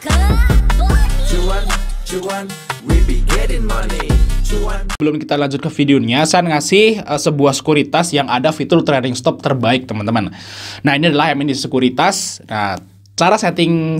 Cuan, cuan, we be getting money. Cuan. Sebelum kita lanjut ke videonya, saya ngasih sebuah sekuritas yang ada fitur trading stop terbaik, teman-teman. Nah, ini adalah MND sekuritas. Nah, cara setting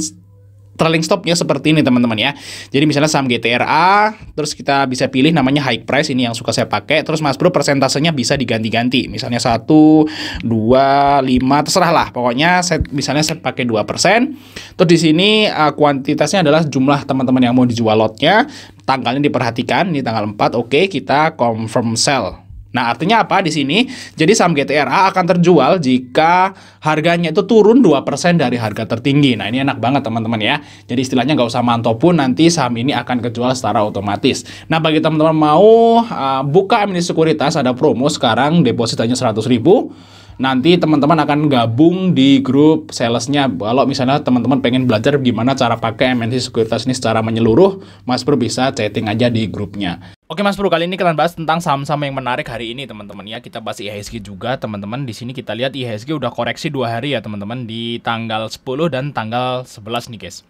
trailing stopnya seperti ini, teman-teman ya. Jadi misalnya saham GTRA, terus kita bisa pilih namanya high price, ini yang suka saya pakai. Terus Mas Bro persentasenya bisa diganti-ganti. Misalnya 1, 2, 5, terserah lah. Pokoknya misalnya saya pakai 2%. Terus di sini kuantitasnya adalah jumlah teman-teman yang mau dijual lotnya. Tanggalnya diperhatikan, ini tanggal 4. Oke, kita confirm sell. Nah, artinya apa di sini? Jadi saham GTRA akan terjual jika harganya itu turun 2% dari harga tertinggi. Nah, ini enak banget teman-teman ya. Jadi istilahnya nggak usah mantau pun, nanti saham ini akan kejual secara otomatis. Nah, bagi teman-teman mau buka MND sekuritas, ada promo sekarang, deposit hanya 100.000. Nanti teman-teman akan gabung di grup salesnya. Kalau misalnya teman-teman pengen belajar gimana cara pakai MND sekuritas ini secara menyeluruh, Mas Bro bisa chatting aja di grupnya. Oke Mas Bro, kali ini kita bahas tentang saham-saham yang menarik hari ini teman-teman ya. Kita bahas IHSG juga teman-teman. Di sini kita lihat IHSG udah koreksi 2 hari ya teman-teman, di tanggal 10 dan tanggal 11 nih guys.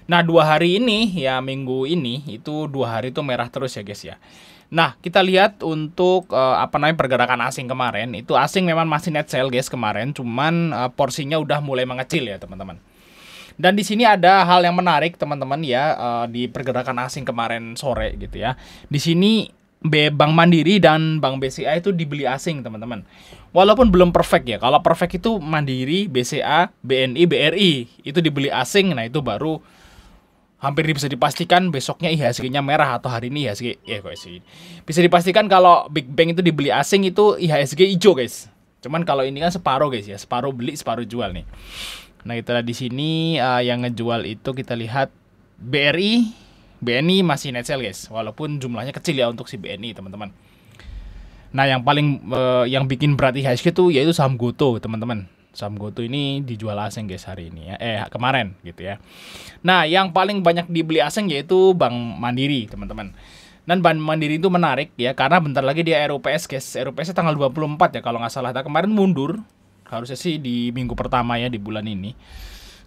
Nah, 2 hari ini ya, minggu ini itu 2 hari itu merah terus ya guys ya. Nah, kita lihat untuk pergerakan asing kemarin, itu asing memang masih net sell guys kemarin, cuman porsinya udah mulai mengecil ya teman-teman. Dan di sini ada hal yang menarik teman-teman ya, di pergerakan asing kemarin sore gitu ya. Di sini Bank Mandiri dan Bank BCA itu dibeli asing teman-teman. Walaupun belum perfect ya. Kalau perfect itu Mandiri, BCA, BNI, BRI itu dibeli asing. Nah, itu baru hampir bisa dipastikan besoknya IHSG-nya merah, atau hari ini IHSG bisa dipastikan kalau Big Bang itu dibeli asing, itu IHSG hijau guys. Cuman kalau ini kan separuh guys ya, separuh beli separuh jual nih. Nah, kita lihat di sini yang ngejual itu kita lihat BRI, BNI masih net sell guys, walaupun jumlahnya kecil ya untuk si BNI teman-teman. Nah, yang paling yang bikin berat IHSG itu yaitu saham GoTo teman-teman. Saham GoTo ini dijual asing guys hari ini ya, kemarin gitu ya. Nah, yang paling banyak dibeli asing yaitu Bank Mandiri teman-teman. Dan Bank Mandiri itu menarik ya, karena bentar lagi dia RUPS guys. RUPS tanggal 24 ya kalau nggak salah. Nah, kemarin mundur, harusnya sih di minggu pertama ya di bulan ini.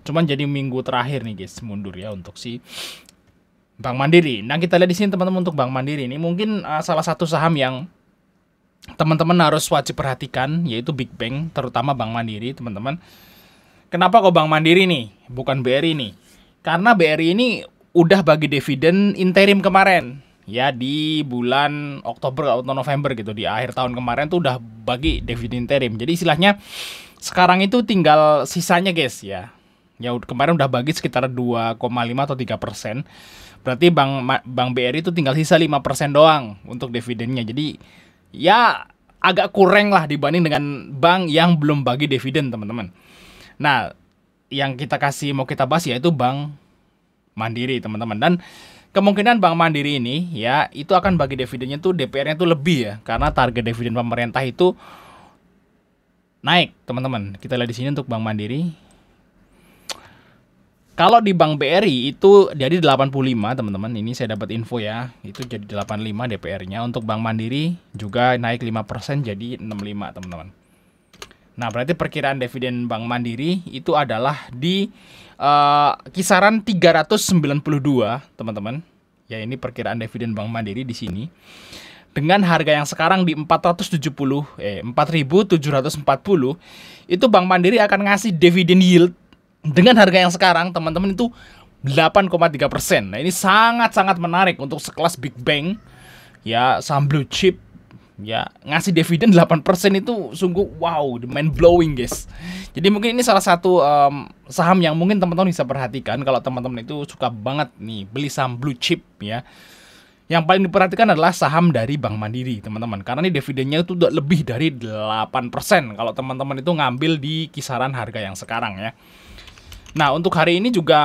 Cuman jadi minggu terakhir nih guys mundur ya untuk si Bank Mandiri. Nah, kita lihat di sini teman-teman, untuk Bank Mandiri ini mungkin salah satu saham yang teman-teman harus wajib perhatikan yaitu Big Bang, terutama Bank Mandiri teman-teman. Kenapa kok Bank Mandiri nih, bukan BRI nih? Karena BRI ini udah bagi dividen interim kemarin ya, di bulan Oktober atau November gitu, di akhir tahun kemarin tuh udah bagi dividen interim. Jadi istilahnya sekarang itu tinggal sisanya guys ya. Ya kemarin udah bagi sekitar 2,5 atau 3%. Berarti Bank BRI itu tinggal sisa 5% doang untuk dividennya. Jadi ya agak kurang lah dibanding dengan bank yang belum bagi dividen teman-teman. Nah, yang mau kita bahas yaitu Bank Mandiri teman-teman. Dan kemungkinan Bank Mandiri ini ya itu akan bagi dividennya tuh DPR-nya tuh lebih ya, karena target dividen pemerintah itu naik teman-teman. Kita lihat di sini untuk Bank Mandiri. Kalau di Bank BRI itu jadi 85 teman-teman. Ini saya dapat info ya. Itu jadi 85 DPR-nya. Untuk Bank Mandiri juga naik 5% jadi 65 teman-teman. Nah, berarti perkiraan dividen Bank Mandiri itu adalah di kisaran 392 teman-teman. Ya, ini perkiraan dividen Bank Mandiri di sini. Dengan harga yang sekarang di 4.740, itu Bank Mandiri akan ngasih dividen yield dengan harga yang sekarang teman-teman itu 8,3%. Nah, ini sangat-sangat menarik untuk sekelas Big Bang ya, saham blue chip ya, ngasih dividen 8% itu sungguh wow, mind blowing guys. Jadi mungkin ini salah satu saham yang mungkin teman-teman bisa perhatikan kalau teman-teman itu suka banget nih beli saham blue chip ya. Yang paling diperhatikan adalah saham dari Bank Mandiri teman-teman, karena ini dividennya itu udah lebih dari 8% kalau teman-teman itu ngambil di kisaran harga yang sekarang ya. Nah, untuk hari ini juga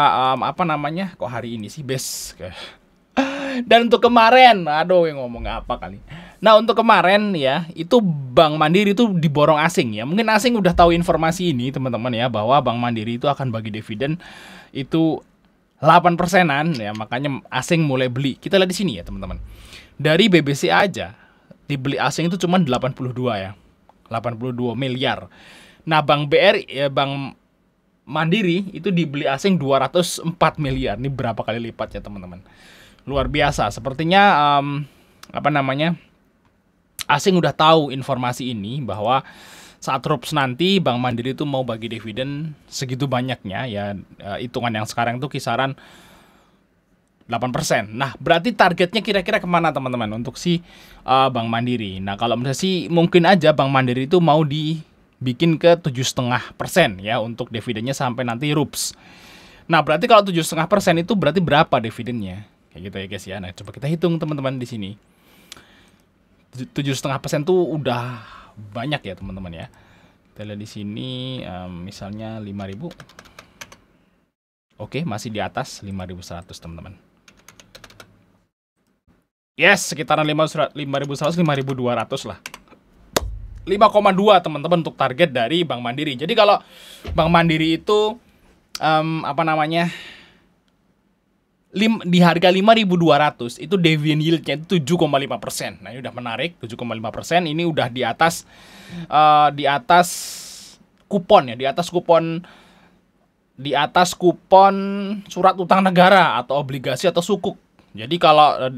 kok hari ini sih best. Dan untuk kemarin, aduh yang ngomong apa kali. Nah, untuk kemarin ya, itu Bank Mandiri itu diborong asing ya. Mungkin asing udah tahu informasi ini teman-teman ya, bahwa Bank Mandiri itu akan bagi dividen itu 8%-an ya, makanya asing mulai beli. Kita lihat di sini ya teman-teman. Dari BBC aja dibeli asing itu cuma 82 ya. 82 miliar. Nah, Bank BRI ya, Bank Mandiri itu dibeli asing 204 miliar. Ini berapa kali lipatnya teman-teman. Luar biasa. Sepertinya asing udah tahu informasi ini bahwa saat RUPS nanti Bank Mandiri itu mau bagi dividen segitu banyaknya ya, hitungan yang sekarang itu kisaran 8%. Nah, berarti targetnya kira-kira kemana teman-teman untuk si Bank Mandiri? Nah, kalau menurut sih mungkin aja Bank Mandiri itu mau dibikin ke 7,5% ya untuk dividennya sampai nanti RUPS. Nah, berarti kalau 7,5% itu berarti berapa dividennya? Kayak gitu ya guys ya. Nah, coba kita hitung teman-teman di sini. 7,5% tuh udah banyak ya teman-teman ya. Kita lihat di sini misalnya 5.000. Oke, masih di atas 5.100 teman-teman. Yes, sekitaran 5.100, 5.200 lah. 5,2 teman-teman untuk target dari Bank Mandiri. Jadi kalau Bank Mandiri itu di harga 5.200 itu dividend yieldnya itu 7,5%. Nah, ini udah menarik, 7,5%. Ini udah di atas kupon ya, di atas kupon surat utang negara atau obligasi atau sukuk. Jadi kalau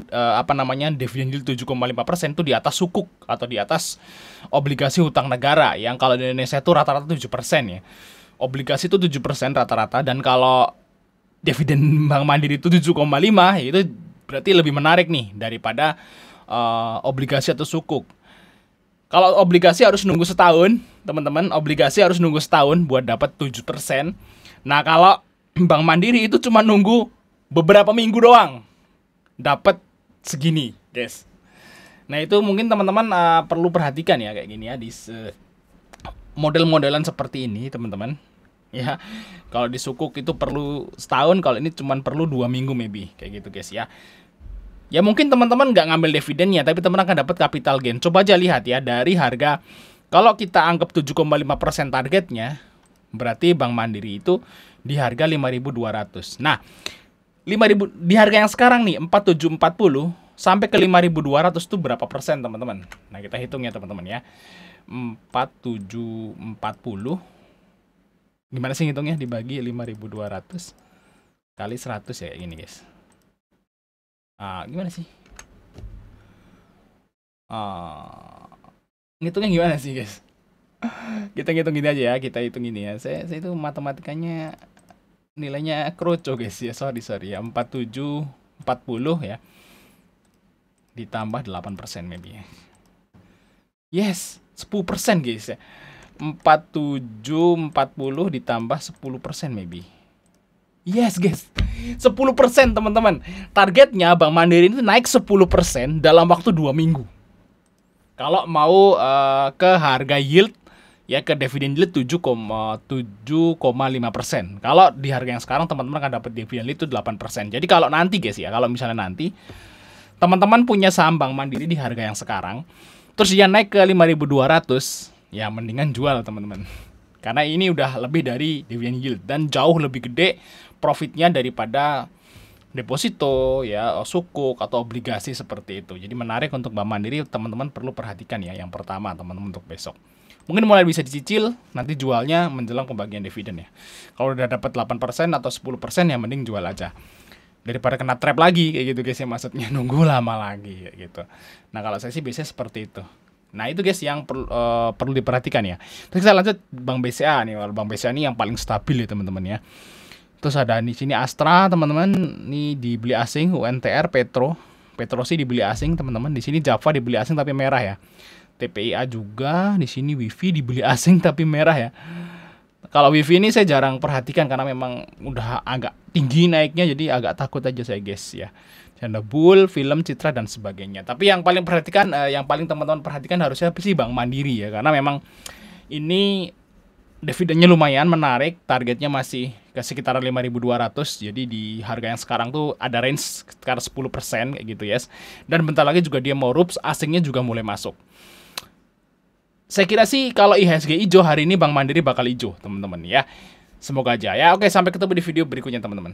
dividend yield 7,5% itu di atas sukuk atau di atas obligasi hutang negara yang kalau di Indonesia itu rata-rata 7% ya. Obligasi itu 7% rata-rata, dan kalau dividen Bank Mandiri itu 7,5, ya itu berarti lebih menarik nih daripada obligasi atau sukuk. Kalau obligasi harus nunggu setahun, teman-teman, obligasi harus nunggu setahun buat dapat 7%. Nah, kalau Bank Mandiri itu cuma nunggu beberapa minggu doang dapat segini, guys. Nah, itu mungkin teman-teman perlu perhatikan ya kayak gini ya di model-modelan seperti ini, teman-teman. Ya, kalau di sukuk itu perlu setahun, kalau ini cuma perlu 2 minggu maybe, kayak gitu guys ya. Ya mungkin teman-teman nggak ngambil dividennya, tapi teman akan dapat capital gain. Coba aja lihat ya dari harga, kalau kita anggap 7,5% targetnya, berarti Bank Mandiri itu di harga 5.200. Nah, 5.000 di harga yang sekarang nih 4.740 sampai ke 5.200 itu berapa persen teman-teman? Nah, kita hitung ya teman-teman ya. 4.740 gimana sih ngitungnya, dibagi 5.200 kali 100 ya ini guys. Gimana sih? Ngitungnya gimana sih guys? Kita ngitung gini aja ya, kita hitung ini ya. Saya itu matematikanya nilainya kroco guys ya. Sorry ya. 4.740 ya. Ditambah 8% maybe ya. Yes, 10% guys ya. 4.740 ditambah 10% maybe. Yes guys, 10% teman-teman. Targetnya Bank Mandiri itu naik 10% dalam waktu 2 minggu. Kalau mau ke harga yield ya, ke dividen yield 7,5%. Kalau di harga yang sekarang teman-teman akan dapat dividen yield itu 8%. Jadi kalau nanti guys ya, kalau misalnya nanti teman-teman punya saham Bank Mandiri di harga yang sekarang, terus dia naik ke 5.200, ya mendingan jual teman-teman. Karena ini udah lebih dari dividend yield dan jauh lebih gede profitnya daripada deposito ya, sukuk atau obligasi seperti itu. Jadi menarik untuk Bank Mandiri, teman-teman perlu perhatikan ya. Yang pertama teman-teman untuk besok. Mungkin mulai bisa dicicil, nanti jualnya menjelang pembagian dividen ya. Kalau udah dapat 8% atau 10% ya mending jual aja. Daripada kena trap lagi kayak gitu guys ya, maksudnya nunggu lama lagi kayak gitu. Nah, kalau saya sih biasanya seperti itu. Nah, itu guys yang perlu diperhatikan ya. Terus kita lanjut Bank BCA nih. Bank BCA ini yang paling stabil ya teman-teman ya. Terus ada di sini Astra teman-teman, ini dibeli asing, UNTR, Petro sih dibeli asing teman-teman. Di sini Java dibeli asing tapi merah ya. TPIA juga, di sini Wifi dibeli asing tapi merah ya. Kalau Wifi ini saya jarang perhatikan karena memang udah agak tinggi naiknya, jadi agak takut aja saya guys ya. Ada Bull, Film, Citra dan sebagainya. Tapi yang paling teman-teman perhatikan harusnya sih Bank Mandiri ya, karena memang ini dividennya lumayan menarik, targetnya masih ke sekitar 5.200. Jadi di harga yang sekarang tuh ada range sekitar 10% kayak gitu ya. Dan bentar lagi juga dia mau RUPS, asingnya juga mulai masuk. Saya kira sih kalau IHSG hijau hari ini Bank Mandiri bakal hijau teman-teman ya. Semoga aja ya. Oke, sampai ketemu di video berikutnya teman-teman.